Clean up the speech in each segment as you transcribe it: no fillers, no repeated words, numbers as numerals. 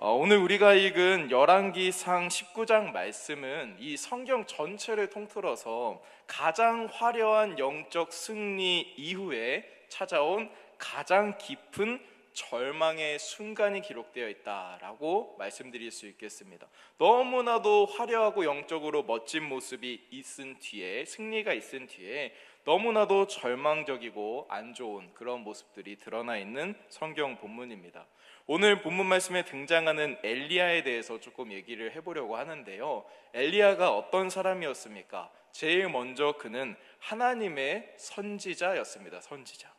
오늘 우리가 읽은 열왕기상 19장 말씀은 이 성경 전체를 통틀어서 가장 화려한 영적 승리 이후에 찾아온 가장 깊은 절망의 순간이 기록되어 있다라고 말씀드릴 수 있겠습니다. 너무나도 화려하고 영적으로 멋진 모습이 있은 뒤에, 승리가 있은 뒤에 너무나도 절망적이고 안 좋은 그런 모습들이 드러나 있는 성경 본문입니다. 오늘 본문 말씀에 등장하는 엘리야에 대해서 조금 얘기를 해보려고 하는데요. 엘리야가 어떤 사람이었습니까? 제일 먼저 그는 하나님의 선지자였습니다. 선지자.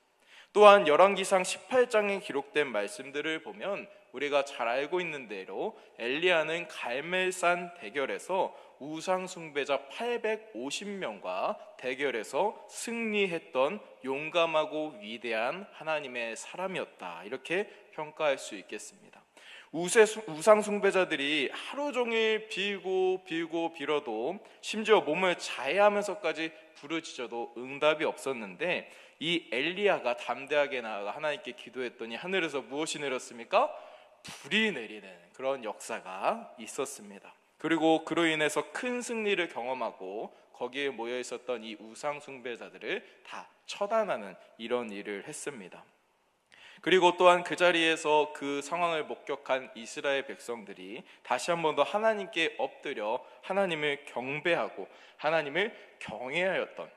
또한 열왕기상 18장에 기록된 말씀들을 보면 우리가 잘 알고 있는 대로 엘리야는 갈멜산 대결에서 우상 숭배자 850명과 대결에서 승리했던 용감하고 위대한 하나님의 사람이었다, 이렇게 평가할 수 있겠습니다. 우상 숭배자들이 하루 종일 빌고 빌어도, 심지어 몸을 자해하면서까지 부르짖어도 응답이 없었는데, 이 엘리야가 담대하게 나아가 하나님께 기도했더니 하늘에서 무엇이 내렸습니까? 불이 내리는 그런 역사가 있었습니다. 그리고 그로 인해서 큰 승리를 경험하고 거기에 모여 있었던 이 우상 숭배자들을 다 처단하는 이런 일을 했습니다. 그리고 또한 그 자리에서 그 상황을 목격한 이스라엘 백성들이 다시 한 번 더 하나님께 엎드려 하나님을 경배하고 하나님을 경외하였던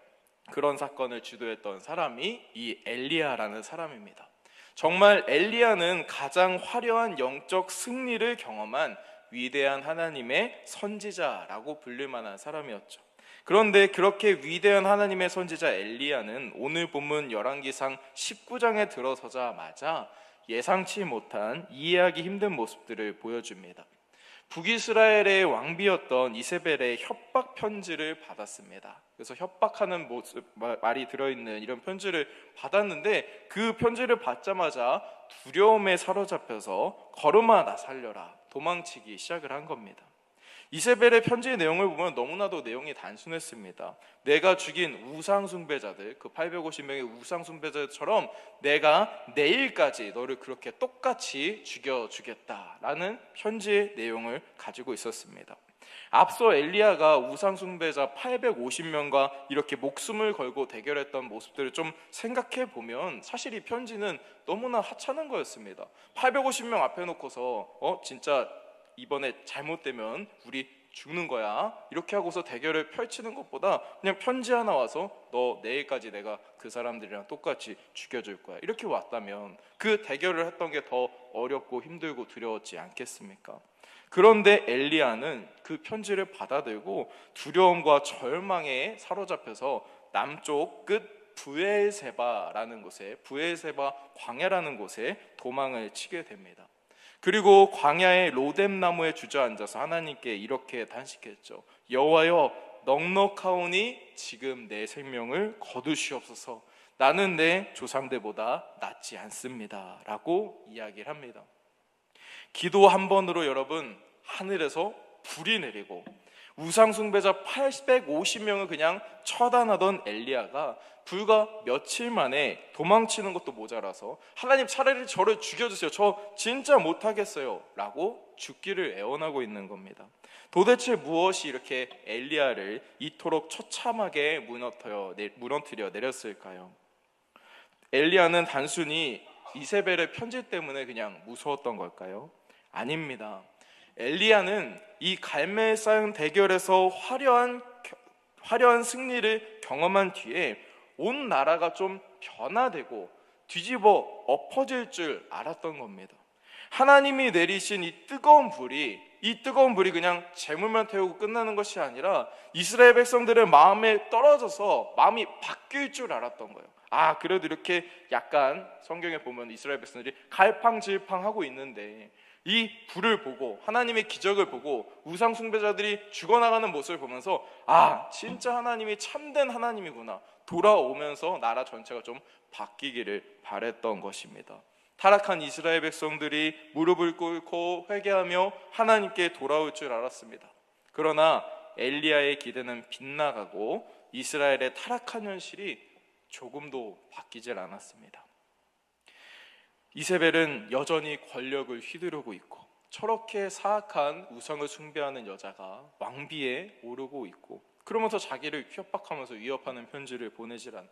그런 사건을 주도했던 사람이 이 엘리야라는 사람입니다. 정말 엘리야는 가장 화려한 영적 승리를 경험한 위대한 하나님의 선지자라고 불릴 만한 사람이었죠. 그런데 그렇게 위대한 하나님의 선지자 엘리야는 오늘 본문 열왕기상 19장에 들어서자마자 예상치 못한, 이해하기 힘든 모습들을 보여줍니다. 북이스라엘의 왕비였던 이세벨의 협박 편지를 받았습니다. 그래서 협박하는 모습, 말이 들어있는 이런 편지를 받았는데, 그 편지를 받자마자 두려움에 사로잡혀서 걸음아 나 살려라, 도망치기 시작을 한 겁니다. 이세벨의 편지의 내용을 보면 너무나도 내용이 단순했습니다. 내가 죽인 우상 숭배자들, 그 850명의 우상 숭배자들처럼 내가 내일까지 너를 그렇게 똑같이 죽여주겠다라는 편지의 내용을 가지고 있었습니다. 앞서 엘리야가 우상 숭배자 850명과 이렇게 목숨을 걸고 대결했던 모습들을 좀 생각해 보면 사실 이 편지는 너무나 하찮은 거였습니다. 850명 앞에 놓고서 진짜 이번에 잘못되면 우리 죽는 거야, 이렇게 하고서 대결을 펼치는 것보다 그냥 편지 하나 와서 너 내일까지 내가 그 사람들이랑 똑같이 죽여줄 거야, 이렇게 왔다면 그 대결을 했던 게 더 어렵고 힘들고 두려웠지 않겠습니까? 그런데 엘리야는 그 편지를 받아들고 두려움과 절망에 사로잡혀서 남쪽 끝 브엘세바라는 곳에, 브엘세바 광야라는 곳에 도망을 치게 됩니다. 그리고 광야의 로뎀나무에 주저앉아서 하나님께 이렇게 단식했죠. 여호와여, 넉넉하오니 지금 내 생명을 거두시옵소서. 나는 내 조상들보다 낫지 않습니다 라고 이야기를 합니다. 기도 한 번으로 여러분, 하늘에서 불이 내리고 우상 숭배자 850명을 그냥 처단하던 엘리야가 불과 며칠 만에 도망치는 것도 모자라서 하나님 차라리 저를 죽여주세요, 저 진짜 못하겠어요 라고 죽기를 애원하고 있는 겁니다. 도대체 무엇이 이렇게 엘리야를 이토록 처참하게 무너뜨려 내렸을까요? 엘리야는 단순히 이세벨의 편지 때문에 그냥 무서웠던 걸까요? 아닙니다. 엘리야는 이 갈멜산 대결에서 화려한 승리를 경험한 뒤에 온 나라가 좀 변화되고 뒤집어 엎어질 줄 알았던 겁니다. 하나님이 내리신 이 뜨거운 불이 그냥 재물만 태우고 끝나는 것이 아니라 이스라엘 백성들의 마음에 떨어져서 마음이 바뀔 줄 알았던 거예요. 그래도 이렇게 약간 성경에 보면 이스라엘 백성들이 갈팡질팡하고 있는데 이 불을 보고 하나님의 기적을 보고 우상 숭배자들이 죽어나가는 모습을 보면서 진짜 하나님이 참된 하나님이구나, 돌아오면서 나라 전체가 좀 바뀌기를 바랬던 것입니다. 타락한 이스라엘 백성들이 무릎을 꿇고 회개하며 하나님께 돌아올 줄 알았습니다. 그러나 엘리야의 기대는 빗나가고 이스라엘의 타락한 현실이 조금도 바뀌질 않았습니다. 이세벨은 여전히 권력을 휘두르고 있고 저렇게 사악한 우상을 숭배하는 여자가 왕비에 오르고 있고, 그러면서 자기를 협박하면서 위협하는 편지를 보내질 않나.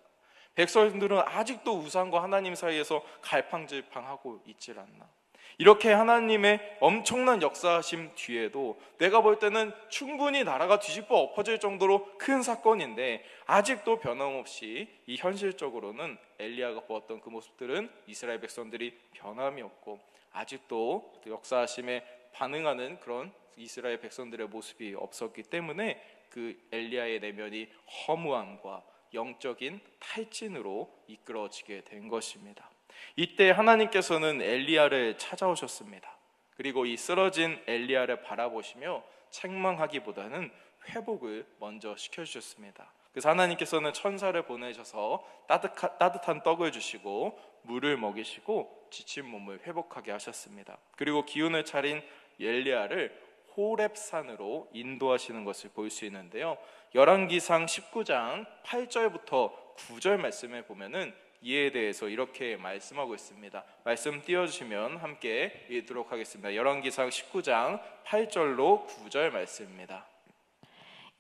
백성들은 아직도 우상과 하나님 사이에서 갈팡질팡하고 있질 않나. 이렇게 하나님의 엄청난 역사하심 뒤에도 내가 볼 때는 충분히 나라가 뒤집어 엎어질 정도로 큰 사건인데, 아직도 변함없이 이 현실적으로는 엘리야가 보았던 그 모습들은 이스라엘 백성들이 변함이 없고, 아직도 역사하심에 반응하는 그런 이스라엘 백성들의 모습이 없었기 때문에 그 엘리야의 내면이 허무함과 영적인 탈진으로 이끌어지게 된 것입니다. 이때 하나님께서는 엘리야를 찾아오셨습니다. 그리고 이 쓰러진 엘리야를 바라보시며 책망하기보다는 회복을 먼저 시켜주셨습니다. 그래서 하나님께서는 천사를 보내셔서 따뜻한 떡을 주시고 물을 먹이시고 지친 몸을 회복하게 하셨습니다. 그리고 기운을 차린 엘리야를 호렙산으로 인도하시는 것을 볼 수 있는데요, 열왕기상 19장 8절부터 9절 말씀에 보면은 이에 대해서 이렇게 말씀하고 있습니다. 말씀 띄워주시면 함께 읽도록 하겠습니다. 열왕기상 19장 8절로 9절 말씀입니다.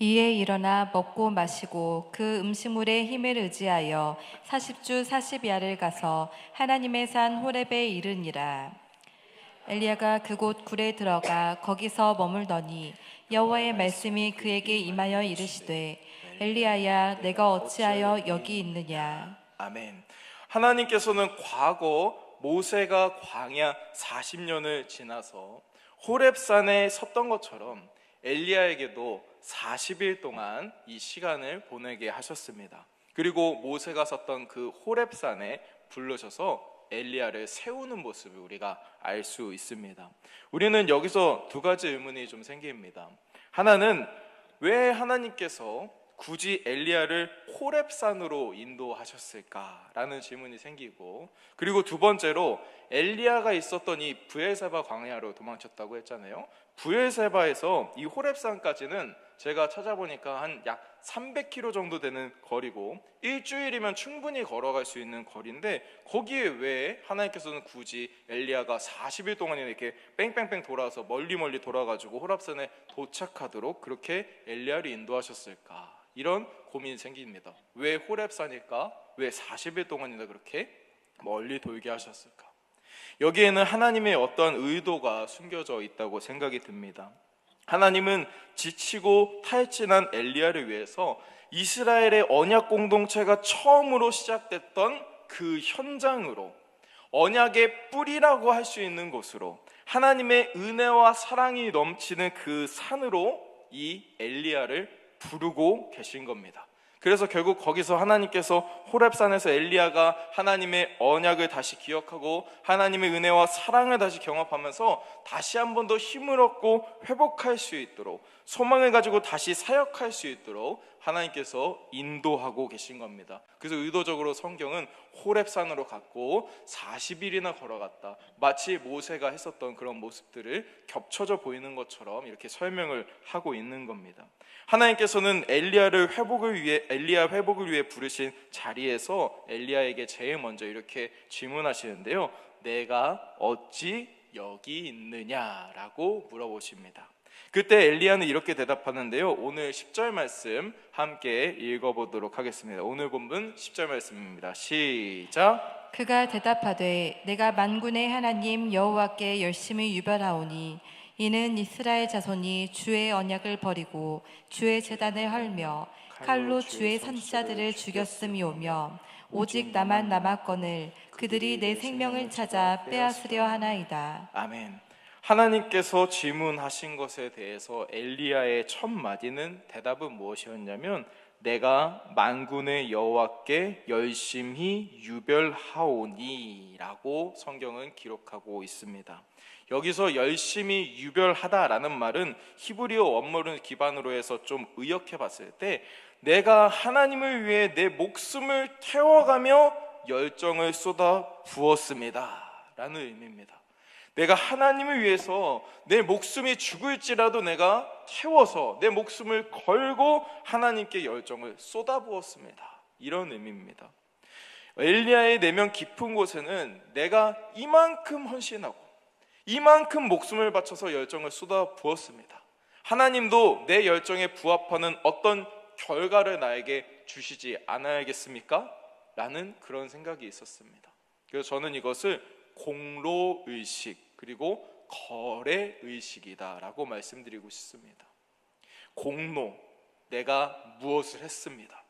이에 일어나 먹고 마시고 그 음식물의 힘을 의지하여 40주 40야를 가서 하나님의 산 호렙에 이르니라. 엘리야가 그곳 굴에 들어가 거기서 머물더니 여호와의 말씀이 그에게 임하여 이르시되, 엘리야야, 내가 어찌하여 여기 있느냐. 아멘. 하나님께서는 과거 모세가 광야 40년을 지나서 호렙산에 섰던 것처럼 엘리야에게도 40일 동안 이 시간을 보내게 하셨습니다. 그리고 모세가 섰던 그 호렙산에 부르셔서 엘리야를 세우는 모습을 우리가 알 수 있습니다. 우리는 여기서 두 가지 의문이 좀 생깁니다. 하나는, 왜 하나님께서 굳이 엘리야를 호렙산으로 인도하셨을까라는 질문이 생기고, 그리고 두 번째로 엘리야가 있었던 이 브엘세바 광야로 도망쳤다고 했잖아요. 브엘세바에서 이 호렙산까지는 제가 찾아보니까 한 약 300km 정도 되는 거리고, 일주일이면 충분히 걸어갈 수 있는 거리인데, 거기에 왜 하나님께서는 굳이 엘리야가 40일 동안 이렇게 뺑뺑뺑 돌아서 멀리 돌아가지고 호렙산에 도착하도록 그렇게 엘리야를 인도하셨을까? 이런 고민이 생깁니다. 왜 호렙산일까? 왜 40일 동안이나 그렇게 멀리 돌게 하셨을까? 여기에는 하나님의 어떠한 의도가 숨겨져 있다고 생각이 듭니다. 하나님은 지치고 탈진한 엘리야를 위해서 이스라엘의 언약 공동체가 처음으로 시작됐던 그 현장으로, 언약의 뿌리라고 할 수 있는 곳으로, 하나님의 은혜와 사랑이 넘치는 그 산으로 이 엘리야를 부르고 계신 겁니다. 그래서 결국 거기서 하나님께서 호렙산에서 엘리야가 하나님의 언약을 다시 기억하고 하나님의 은혜와 사랑을 다시 경험하면서 다시 한 번 더 힘을 얻고 회복할 수 있도록, 소망을 가지고 다시 사역할 수 있도록 하나님께서 인도하고 계신 겁니다. 그래서 의도적으로 성경은 호렙산으로 갔고 40일이나 걸어갔다, 마치 모세가 했었던 그런 모습들을 겹쳐져 보이는 것처럼 이렇게 설명을 하고 있는 겁니다. 하나님께서는 엘리야 회복을 위해 부르신 자리에서 엘리야에게 제일 먼저 이렇게 질문하시는데요, 내가 어찌 여기 있느냐라고 물어보십니다. 그때 엘리야는 이렇게 대답하는데요, 오늘 10절 말씀 함께 읽어보도록 하겠습니다. 오늘 본문 10절 말씀입니다. 시작. 그가 대답하되, 내가 만군의 하나님 여호와께 열심히 유별하오니 이는 이스라엘 자손이 주의 언약을 버리고 주의 제단을 헐며 칼로 주의 선지자들을 죽였음이오며 오직 나만 남았거늘 그들이 내 생명을 찾아 빼앗으려 하나이다. 아멘. 하나님께서 질문하신 것에 대해서 엘리야의 첫 마디는, 대답은 무엇이었냐면, 내가 만군의 여호와께 열심히 유별하오니 라고 성경은 기록하고 있습니다. 여기서 열심히 유별하다라는 말은 히브리어 원문을 기반으로 해서 좀 의역해 봤을 때, 내가 하나님을 위해 내 목숨을 태워가며 열정을 쏟아 부었습니다 라는 의미입니다. 내가 하나님을 위해서 내 목숨이 죽을지라도 내가 태워서 내 목숨을 걸고 하나님께 열정을 쏟아부었습니다, 이런 의미입니다. 엘리야의 내면 깊은 곳에는 내가 이만큼 헌신하고 이만큼 목숨을 바쳐서 열정을 쏟아 부었습니다. 하나님도 내 열정에 부합하는 어떤 결과를 나에게 주시지 않아야겠습니까? 라는 그런 생각이 있었습니다. 그래서 저는 이것을 공로의식 그리고 거래의식이다 라고 말씀드리고 싶습니다. 공로, 내가 무엇을 했습니다.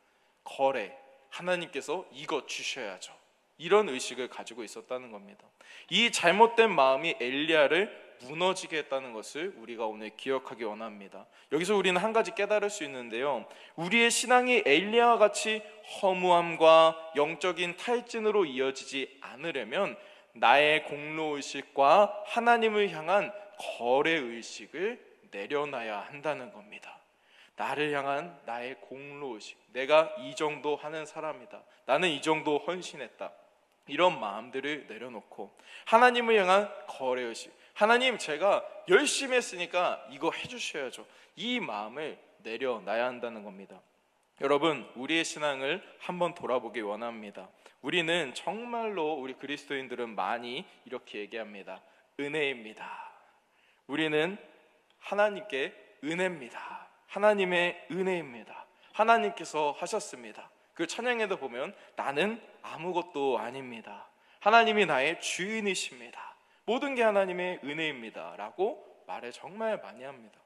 거래, 하나님께서 이거 주셔야죠. 이런 의식을 가지고 있었다는 겁니다. 이 잘못된 마음이 엘리야를 무너지게 했다는 것을 우리가 오늘 기억하기 원합니다. 여기서 우리는 한 가지 깨달을 수 있는데요, 우리의 신앙이 엘리야와 같이 허무함과 영적인 탈진으로 이어지지 않으려면 나의 공로의식과 하나님을 향한 거래의식을 내려놔야 한다는 겁니다. 나를 향한 나의 공로의식, 내가 이 정도 하는 사람이다, 나는 이 정도 헌신했다, 이런 마음들을 내려놓고 하나님을 향한 거래의식, 하나님 제가 열심히 했으니까 이거 해주셔야죠, 이 마음을 내려놔야 한다는 겁니다. 여러분, 우리의 신앙을 한번 돌아보기 원합니다. 우리는 정말로, 우리 그리스도인들은 많이 이렇게 얘기합니다. 은혜입니다. 우리는 하나님께 은혜입니다. 하나님의 은혜입니다. 하나님께서 하셨습니다. 그 찬양에도 보면 나는 아무것도 아닙니다. 하나님이 나의 주인이십니다. 모든 게 하나님의 은혜입니다 라고 말을 정말 많이 합니다.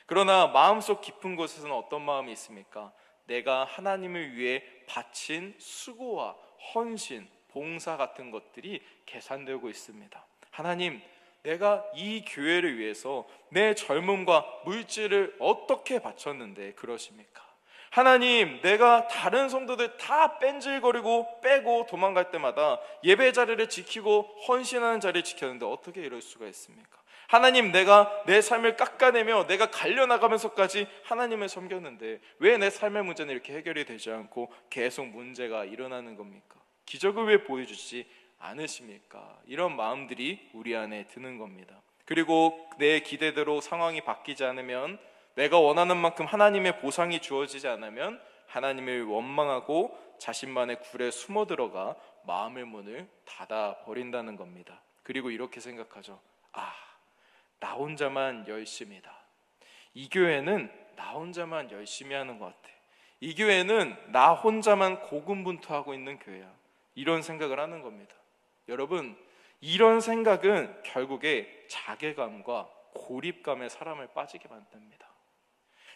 그러나 마음속 깊은 곳에서는 어떤 마음이 있습니까? 내가 하나님을 위해 바친 수고와 헌신, 봉사 같은 것들이 계산되고 있습니다. 하나님, 내가 이 교회를 위해서 내 젊음과 물질을 어떻게 바쳤는데 그러십니까? 하나님, 내가 다른 성도들 다 뺀질거리고 빼고 도망갈 때마다 예배 자리를 지키고 헌신하는 자리를 지켰는데 어떻게 이럴 수가 있습니까? 하나님, 내가 내 삶을 깎아내며 내가 갈려나가면서까지 하나님을 섬겼는데 왜 내 삶의 문제는 이렇게 해결이 되지 않고 계속 문제가 일어나는 겁니까? 기적을 왜 보여주지 않으십니까? 이런 마음들이 우리 안에 드는 겁니다. 그리고 내 기대대로 상황이 바뀌지 않으면, 내가 원하는 만큼 하나님의 보상이 주어지지 않으면 하나님을 원망하고 자신만의 굴에 숨어 들어가 마음의 문을 닫아 버린다는 겁니다. 그리고 이렇게 생각하죠. 나 혼자만 열심이다. 이 교회는 나 혼자만 열심히 하는 것 같아. 이 교회는 나 혼자만 고군분투하고 있는 교회야. 이런 생각을 하는 겁니다. 여러분, 이런 생각은 결국에 자괴감과 고립감에 사람을 빠지게 만듭니다.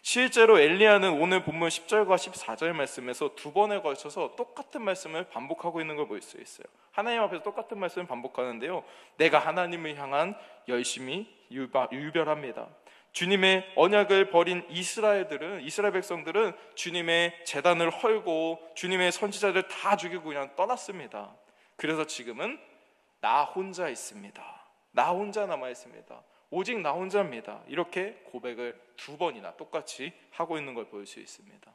실제로 엘리야는 오늘 본문 10절과 14절 말씀에서 두 번에 걸쳐서 똑같은 말씀을 반복하고 있는 걸 볼 수 있어요. 하나님 앞에서 똑같은 말씀을 반복하는데요, 내가 하나님을 향한 열심이 유별합니다. 주님의 언약을 버린 이스라엘 백성들은 주님의 제단을 헐고 주님의 선지자들 다 죽이고 그냥 떠났습니다. 그래서 지금은 나 혼자 있습니다. 나 혼자 남아 있습니다. 오직 나 혼자입니다. 이렇게 고백을 두 번이나 똑같이 하고 있는 걸 볼 수 있습니다.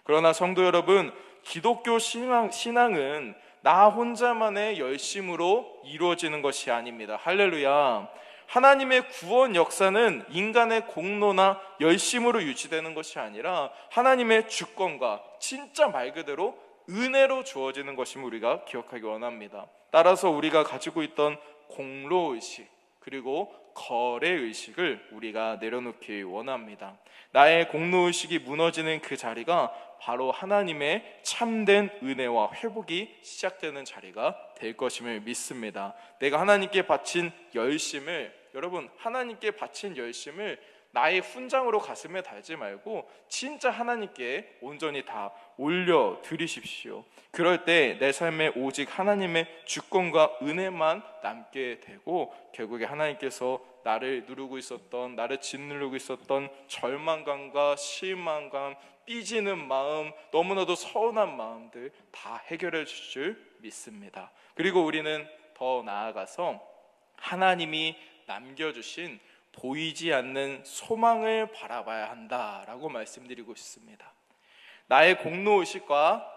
그러나 성도 여러분, 기독교 신앙은 나 혼자만의 열심으로 이루어지는 것이 아닙니다. 할렐루야. 하나님의 구원 역사는 인간의 공로나 열심으로 유지되는 것이 아니라 하나님의 주권과 진짜 말 그대로 은혜로 주어지는 것임을 우리가 기억하기 원합니다. 따라서 우리가 가지고 있던 공로의식 그리고 거래의식을 우리가 내려놓기 원합니다. 나의 공로의식이 무너지는 그 자리가 바로 하나님의 참된 은혜와 회복이 시작되는 자리가 될 것임을 믿습니다. 내가 하나님께 바친 열심을, 여러분, 하나님께 바친 열심을 나의 훈장으로 가슴에 달지 말고 진짜 하나님께 온전히 다 올려드리십시오. 그럴 때 내 삶에 오직 하나님의 주권과 은혜만 남게 되고 결국에 하나님께서 나를 누르고 있었던, 나를 짓누르고 있었던 절망감과 실망감, 삐지는 마음, 너무나도 서운한 마음들 다 해결해 주실 줄 믿습니다. 그리고 우리는 더 나아가서 하나님이 남겨주신 보이지 않는 소망을 바라봐야 한다라고 말씀드리고 싶습니다. 나의 공로의식과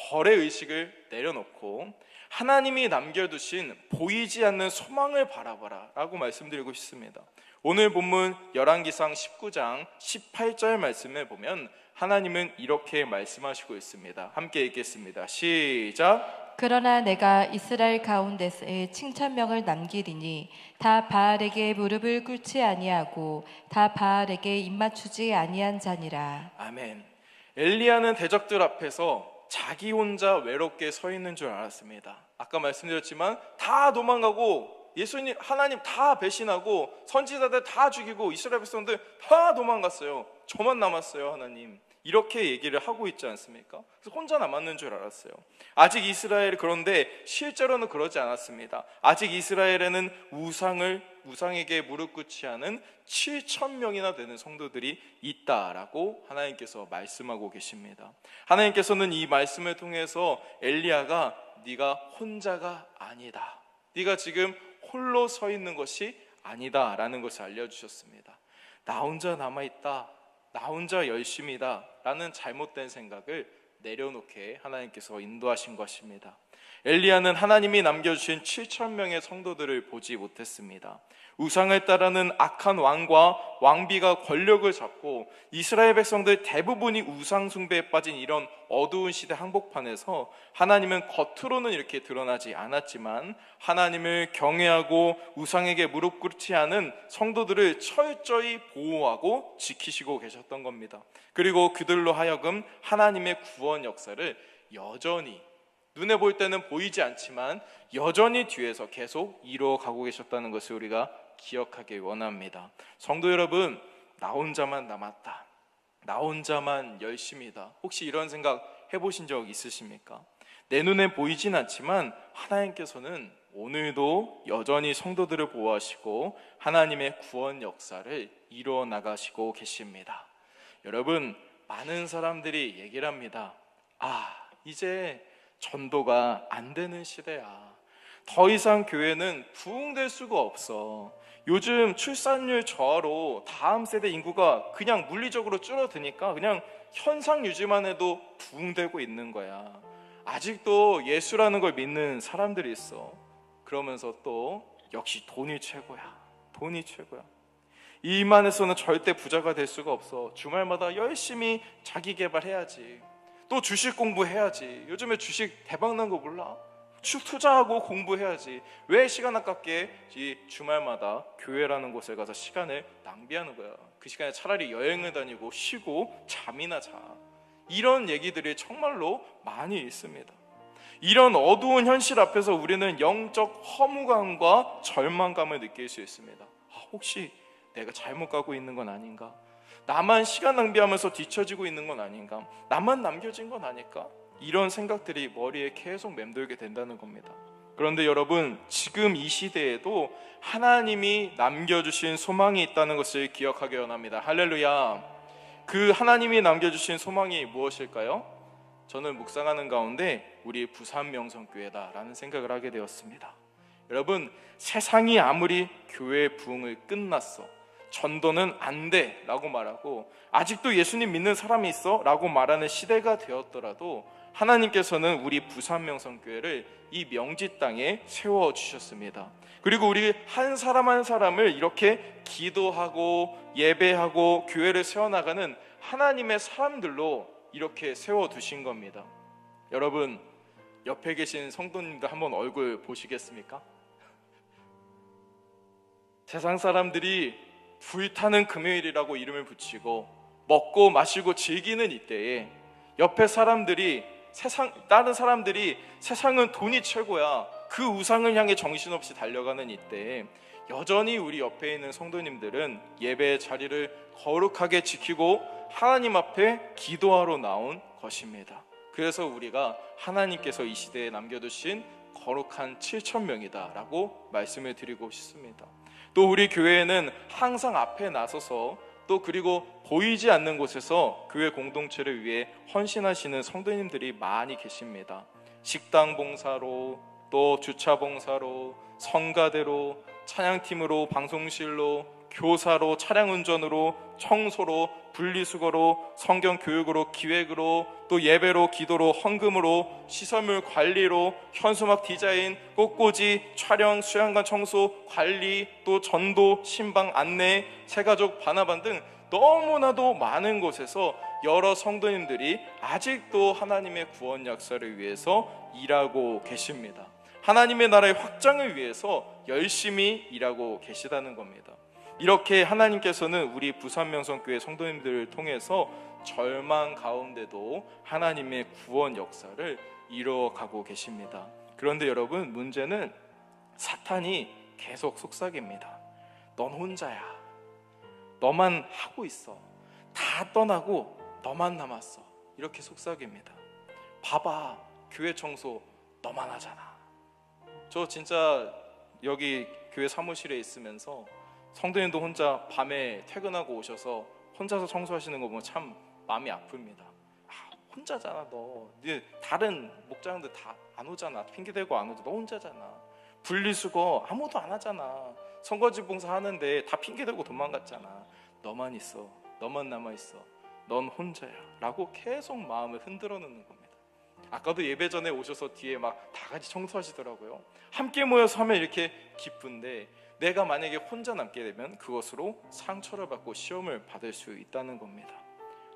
거래의식을 내려놓고 하나님이 남겨두신 보이지 않는 소망을 바라봐라 라고 말씀드리고 싶습니다. 오늘 본문 열왕기상 19장 18절 말씀에 보면 하나님은 이렇게 말씀하시고 있습니다. 함께 읽겠습니다. 시작. 그러나 내가 이스라엘 가운데에 칭찬명을 남기리니 다 바알에게 무릎을 꿇지 아니하고 다 바알에게 입맞추지 아니한 자니라. 아멘. 엘리야는 대적들 앞에서 자기 혼자 외롭게 서 있는 줄 알았습니다. 아까 말씀드렸지만 다 도망가고 예수님 하나님 다 배신하고 선지자들 다 죽이고 이스라엘 백성들 다 도망갔어요. 저만 남았어요. 하나님 이렇게 얘기를 하고 있지 않습니까? 그래서 혼자 남았는 줄 알았어요. 아직 이스라엘 그런데 실제로는 그러지 않았습니다. 아직 이스라엘에는 우상에게 무릎 꿇지 않은 7,000명이나 되는 성도들이 있다라고 하나님께서 말씀하고 계십니다. 하나님께서는 이 말씀을 통해서 엘리야가 네가 혼자가 아니다, 네가 지금 홀로 서 있는 것이 아니다 라는 것을 알려주셨습니다. 나 혼자 남아있다, 나 혼자 열심이다 라는 잘못된 생각을 내려놓게 하나님께서 인도하신 것입니다. 엘리야는 하나님이 남겨주신 7,000명의 성도들을 보지 못했습니다. 우상을 따르는 악한 왕과 왕비가 권력을 잡고 이스라엘 백성들 대부분이 우상 숭배에 빠진 이런 어두운 시대 한복판에서 하나님은 겉으로는 이렇게 드러나지 않았지만 하나님을 경외하고 우상에게 무릎 꿇지 않은 성도들을 철저히 보호하고 지키시고 계셨던 겁니다. 그리고 그들로 하여금 하나님의 구원 역사를 여전히 눈에 볼 때는 보이지 않지만 여전히 뒤에서 계속 이루어가고 계셨다는 것을 우리가 기억하기 원합니다. 성도 여러분, 나 혼자만 남았다, 나 혼자만 열심이다, 혹시 이런 생각 해보신 적 있으십니까? 내 눈에 보이진 않지만 하나님께서는 오늘도 여전히 성도들을 보호하시고 하나님의 구원 역사를 이루어 나가시고 계십니다. 여러분, 많은 사람들이 얘기를 합니다. 이제 전도가 안 되는 시대야. 더 이상 교회는 부흥될 수가 없어. 요즘 출산율 저하로 다음 세대 인구가 그냥 물리적으로 줄어드니까 그냥 현상 유지만 해도 부흥되고 있는 거야. 아직도 예수라는 걸 믿는 사람들이 있어. 그러면서 또 역시 돈이 최고야. 돈이 최고야. 이만 해서는 절대 부자가 될 수가 없어. 주말마다 열심히 자기 개발해야지. 또 주식 공부해야지. 요즘에 주식 대박난 거 몰라? 투자하고 공부해야지. 왜 시간 아깝게 이 주말마다 교회라는 곳에 가서 시간을 낭비하는 거야? 그 시간에 차라리 여행을 다니고 쉬고 잠이나 자. 이런 얘기들이 정말로 많이 있습니다. 이런 어두운 현실 앞에서 우리는 영적 허무감과 절망감을 느낄 수 있습니다. 혹시 내가 잘못 가고 있는 건 아닌가? 나만 시간 낭비하면서 뒤처지고 있는 건 아닌가? 나만 남겨진 건 아닐까? 이런 생각들이 머리에 계속 맴돌게 된다는 겁니다. 그런데 여러분, 지금 이 시대에도 하나님이 남겨주신 소망이 있다는 것을 기억하기 원합니다. 할렐루야. 그 하나님이 남겨주신 소망이 무엇일까요? 저는 묵상하는 가운데 우리 부산명성교회다라는 생각을 하게 되었습니다. 여러분, 세상이 아무리 교회 부흥을 끝났어, 전도는 안 돼 라고 말하고 아직도 예수님 믿는 사람이 있어 라고 말하는 시대가 되었더라도 하나님께서는 우리 부산명성교회를 이 명지 땅에 세워주셨습니다. 그리고 우리 한 사람 한 사람을 이렇게 기도하고 예배하고 교회를 세워나가는 하나님의 사람들로 이렇게 세워두신 겁니다. 여러분, 옆에 계신 성도님들 한번 얼굴 보시겠습니까? 세상 사람들이 불타는 금요일이라고 이름을 붙이고 먹고 마시고 즐기는 이때에 옆에 사람들이 다른 사람들이 세상은 돈이 최고야, 그 우상을 향해 정신없이 달려가는 이때에 여전히 우리 옆에 있는 성도님들은 예배의 자리를 거룩하게 지키고 하나님 앞에 기도하러 나온 것입니다. 그래서 우리가 하나님께서 이 시대에 남겨두신 거룩한 7,000명이다 라고 말씀을 드리고 싶습니다. 또 우리 교회에는 항상 앞에 나서서 또 그리고 보이지 않는 곳에서 교회 공동체를 위해 헌신하시는 성도님들이 많이 계십니다. 식당 봉사로, 또 주차 봉사로, 성가대로, 찬양팀으로, 방송실로, 교사로, 차량 운전으로, 청소로, 분리수거로, 성경 교육으로, 기획으로, 또 예배로, 기도로, 헌금으로, 시설물 관리로, 현수막 디자인, 꽃꽂이, 촬영, 수양관 청소, 관리, 또 전도, 신방 안내, 새가족 반합반 등 너무나도 많은 곳에서 여러 성도님들이 아직도 하나님의 구원 역사를 위해서 일하고 계십니다. 하나님의 나라의 확장을 위해서 열심히 일하고 계시다는 겁니다. 이렇게 하나님께서는 우리 부산명성교회 성도님들을 통해서 절망 가운데도 하나님의 구원 역사를 이루어가고 계십니다. 그런데 여러분, 문제는 사탄이 계속 속삭입니다. 넌 혼자야. 너만 하고 있어. 다 떠나고 너만 남았어. 이렇게 속삭입니다. 봐봐, 교회 청소 너만 하잖아. 저 진짜 여기 교회 사무실에 있으면서 성도님도 혼자 밤에 퇴근하고 오셔서 혼자서 청소하시는 거 보면 참 마음이 아픕니다. 혼자잖아 너. 다른 목장들 다 안 오잖아. 핑계대고 안 오죠. 너 혼자잖아. 분리수거 아무도 안 하잖아. 선거지 봉사 하는데 다 핑계대고 도망갔잖아. 너만 있어. 너만 남아있어. 넌 혼자야. 라고 계속 마음을 흔들어 놓는 겁니다. 아까도 예배 전에 오셔서 뒤에 막 다 같이 청소하시더라고요. 함께 모여서 하면 이렇게 기쁜데, 내가 만약에 혼자 남게 되면 그것으로 상처를 받고 시험을 받을 수 있다는 겁니다.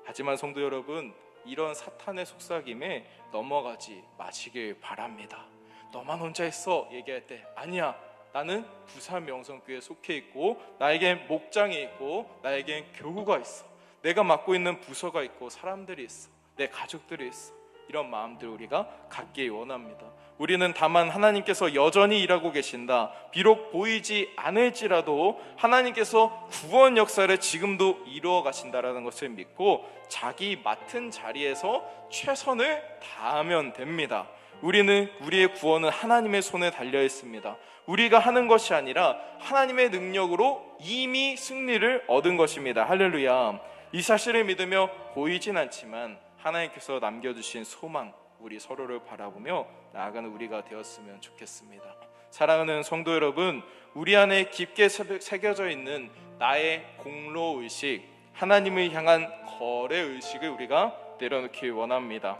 하지만 성도 여러분, 이런 사탄의 속삭임에 넘어가지 마시길 바랍니다. 너만 혼자 있어 얘기할 때, 아니야, 나는 부산 명성교회에 속해 있고 나에겐 목장이 있고 나에겐 교구가 있어. 내가 맡고 있는 부서가 있고 사람들이 있어. 내 가족들이 있어. 이런 마음들 우리가 갖기 원합니다. 우리는 다만 하나님께서 여전히 일하고 계신다. 비록 보이지 않을지라도 하나님께서 구원 역사를 지금도 이루어 가신다라는 것을 믿고 자기 맡은 자리에서 최선을 다하면 됩니다. 우리의 구원은 하나님의 손에 달려 있습니다. 우리가 하는 것이 아니라 하나님의 능력으로 이미 승리를 얻은 것입니다. 할렐루야. 이 사실을 믿으며 보이진 않지만 하나님께서 남겨주신 소망, 우리 서로를 바라보며 나아가는 우리가 되었으면 좋겠습니다. 사랑하는 성도 여러분, 우리 안에 깊게 새겨져 있는 나의 공로의식, 하나님을 향한 거래의식을 우리가 내려놓기 원합니다.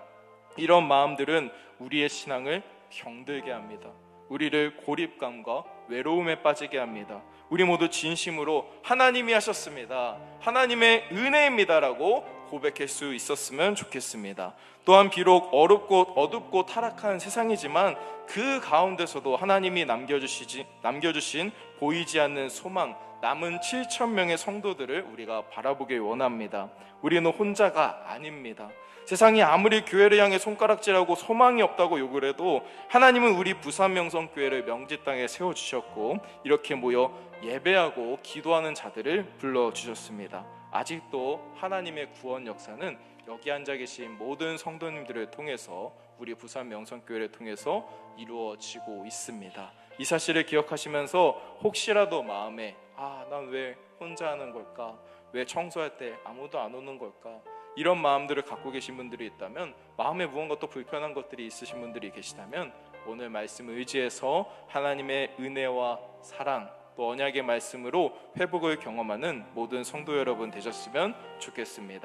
이런 마음들은 우리의 신앙을 병들게 합니다. 우리를 고립감과 외로움에 빠지게 합니다. 우리 모두 진심으로 하나님이 하셨습니다, 하나님의 은혜입니다라고 고백할 수 있었으면 좋겠습니다. 또한 비록 어둡고 타락한 세상이지만 그 가운데서도 하나님이 남겨주신 보이지 않는 소망, 남은 7,000명의 성도들을 우리가 바라보길 원합니다. 우리는 혼자가 아닙니다. 세상이 아무리 교회를 향해 손가락질하고 소망이 없다고 욕을 해도 하나님은 우리 부산명성교회를 명지 땅에 세워주셨고 이렇게 모여 예배하고 기도하는 자들을 불러주셨습니다. 아직도 하나님의 구원 역사는 여기 앉아 계신 모든 성도님들을 통해서, 우리 부산명성교회를 통해서 이루어지고 있습니다. 이 사실을 기억하시면서 혹시라도 마음에 난 왜 혼자 하는 걸까? 왜 청소할 때 아무도 안 오는 걸까? 이런 마음들을 갖고 계신 분들이 있다면, 마음에 무언가 또 불편한 것들이 있으신 분들이 계시다면 오늘 말씀을 의지해서 하나님의 은혜와 사랑, 또 언약의 말씀으로 회복을 경험하는 모든 성도 여러분 되셨으면 좋겠습니다.